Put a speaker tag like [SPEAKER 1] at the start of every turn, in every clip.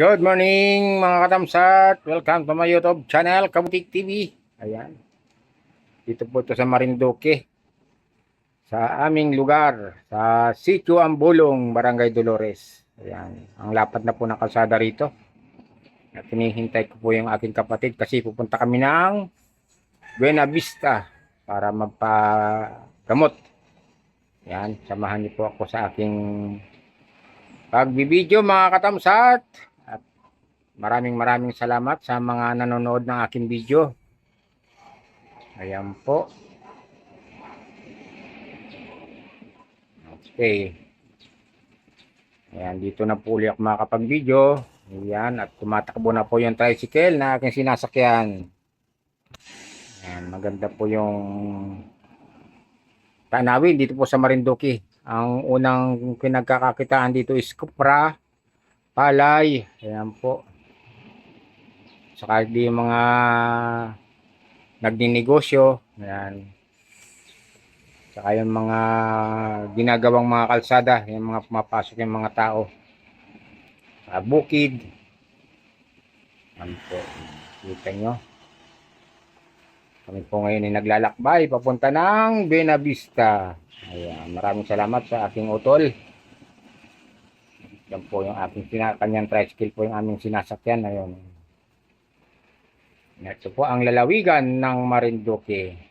[SPEAKER 1] Good morning mga katamsat. Welcome to my YouTube channel, Kabutik TV. Ayan. Dito po ito sa Marinduque. Sa aming lugar. Sa Sitio Ambulong, Barangay Dolores. Ayan. Ang lapad na po ng kalsada rito. At hinihintay ko po yung aking kapatid kasi pupunta kami ng Buena Vista para magpagamot. Ayan. Samahan niyo po ako sa aking pagbibideo mga katamsat. Maraming salamat sa mga nanonood ng aking video. Ayan po. Okay. Ayan, dito na po ulit ako makakapag-video. Ayan, at tumatakbo na po yung tricycle na aking sinasakyan. Ayan, maganda po yung tanawin dito po sa Marinduque. Ang unang pinagkakakitaan dito is kupra, palay. Ayan po. Saka di mga nagninegosyo. Ayan. Saka yung mga ginagawang mga kalsada, yung mga pumapasok yung mga tao. Sa bukid. Ayan po. Kita nyo. Kami po ngayon ay naglalakbay papunta ng Buena Vista. Ayan. Maraming salamat sa aking utol. Yan po yung aking kanyang tricycle po yung aming sinasakyan. Ayun. Ito po ang lalawigan ng Marinduque.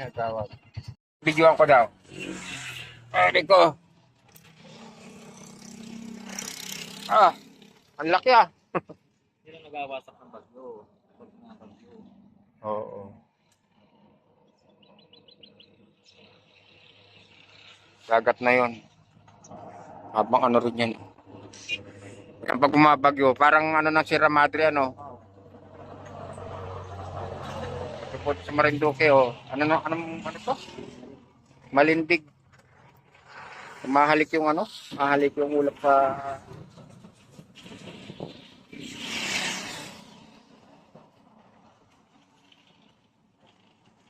[SPEAKER 1] Yan, tawag. Videoan ko daw. Ay, ko. Ah, ang laki ah.
[SPEAKER 2] Hindi na nagawasak ng bagyo. Pag mga bagyo.
[SPEAKER 1] Oo. Dagat na yon. Habang ano rin yan. Pag bumabagyo, parang ano ng Sierra Madre ano. Ito po sa Marinduque oh. Ano to? Malindig. Mahalik yung ano? Mahalik yung ulap sa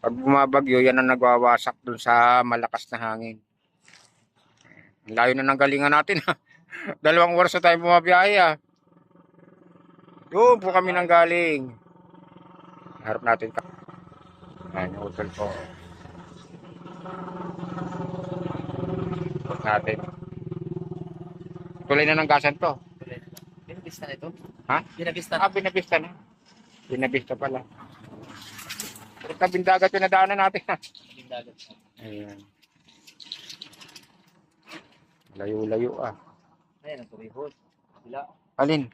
[SPEAKER 1] pag bumabagyo, yan ang nagwawasak dun sa malakas na hangin. Ang layo na ng galingan natin ha. 2 oras na tayo bumabiyahe ha. Doon po kami nang galing. Harap natin. Ayan yung hotel po. Harap natin. Tulay na ng gasan to.
[SPEAKER 2] Binabista na ito?
[SPEAKER 1] Ha?
[SPEAKER 2] Binabista na.
[SPEAKER 1] Ah, binabista na. Binabista pala. Pero tabing dagat yung nadaanan natin ha.
[SPEAKER 2] Bindagat na.
[SPEAKER 1] Ayan. Layo-layo ah.
[SPEAKER 2] Ayan, ang turihos. Kabila.
[SPEAKER 1] Alin?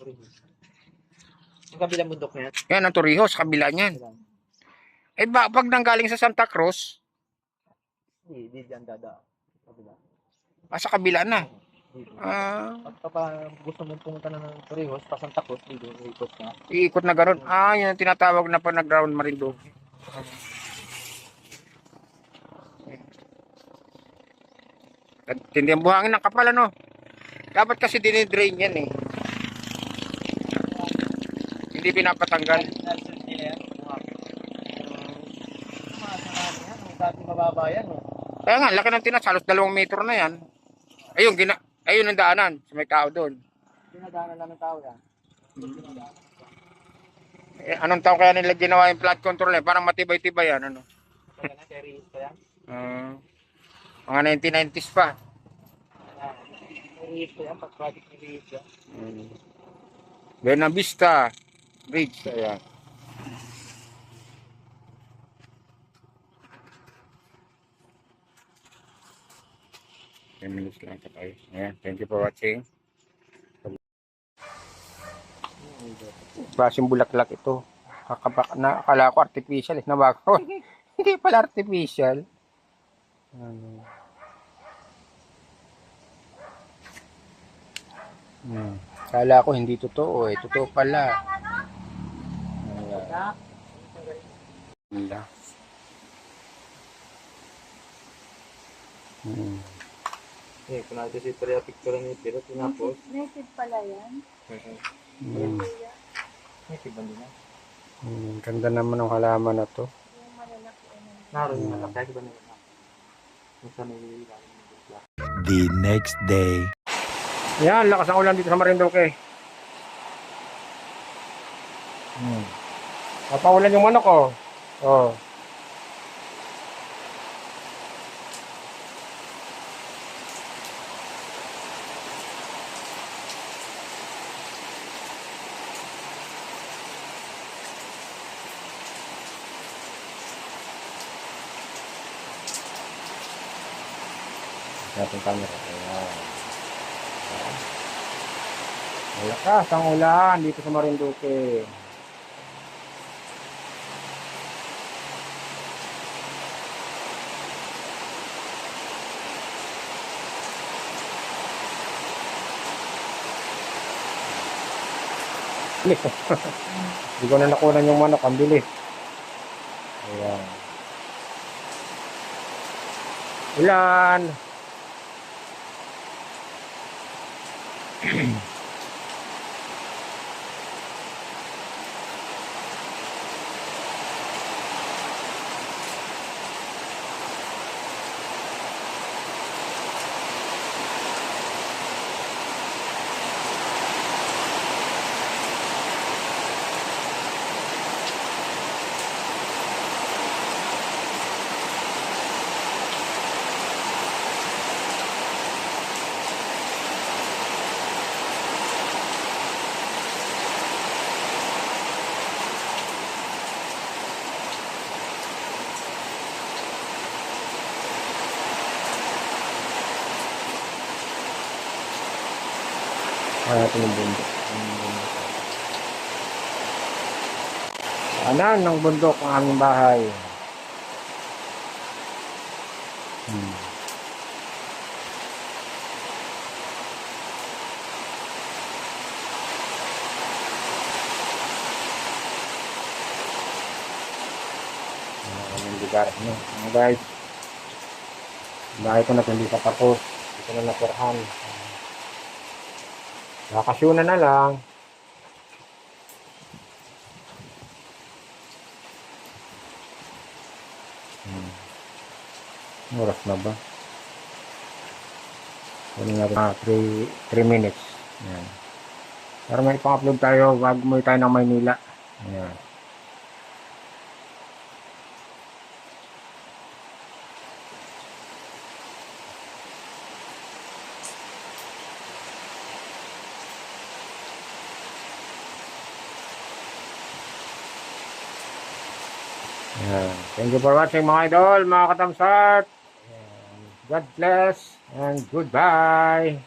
[SPEAKER 2] Turihos. Yung kabilang bundok na yan.
[SPEAKER 1] Yan ang Torrijos, kabila niyan. Eh pag nanggaling sa Santa Cruz,
[SPEAKER 2] Hindi dyan dada. Kabila.
[SPEAKER 1] sa kabila na.
[SPEAKER 2] Dito.
[SPEAKER 1] Ah,
[SPEAKER 2] Pagka gusto mong pumunta na ng Torrijos, pa Santa Cruz, dito, ikot na.
[SPEAKER 1] iikot na gano'n. Ah, yun ang tinatawag na pa nag-ground Marinduque. Tindi ang buhangin ng kapal ano. Dapat kasi dinidrain yan eh. Hindi pinapatanggal.
[SPEAKER 2] Nalsun nila yan. Dati mababa yan.
[SPEAKER 1] Kaya nga, laki ng tinas. Halos 2 metro na yan. Ayun ang daanan. Sa may tao doon.
[SPEAKER 2] Dinadaanan lang ng tao yan.
[SPEAKER 1] Eh, anong taon kaya nila ginawa yung flood control eh? Parang matibay-tibay yan. Ano?
[SPEAKER 2] Kaya na, carry pa yan.
[SPEAKER 1] Mga 1990s pa.
[SPEAKER 2] Carry pa yan, pag-project ni Riz yan.
[SPEAKER 1] Buena Vista Bridge. Ayan. 10 minutes lang ito tayo. Ayan, thank you for watching. Klaseng bulaklak ito. Akala ko artificial eh. Nabakaw. Hindi pala artificial. Ano. Akala ko hindi totoo eh. Totoo pala. Ayan. Wala.
[SPEAKER 2] Eh, kung natin si Priya picture ni Pero tinapos.
[SPEAKER 3] Native pala yan.
[SPEAKER 2] Native ba nila?
[SPEAKER 1] Ganda naman ng halaman na to.
[SPEAKER 3] Yung malalaki ano.
[SPEAKER 2] Naroon yung malaki ba nila? Kung saan nililigawan yung bigla.
[SPEAKER 4] The next day.
[SPEAKER 1] Yan, lakas ang ulan dito sa Marinduque. Napaulan yung manok oh. Oh. Natin camera. Ayan. Malakas ang ulan dito sa Marinduque. Hindi ko na nakunan yung manok. Ang bilis. Ayan. Ulan. Natin yung bundok. Kanan ng bundok ang aming bahay. Ang lugar no. Guys, bahay ko na hindi pa tapos. Ito na napirhan. Bakasyonan na lang. Oras na ba? Ano na 3 minutes. Ayan. Para may pang-upload tayo bago mo tayo ng Maynila. Ayan. Ayan. Thank you for watching mga idol, mga katamsat. Ayan. God bless and goodbye.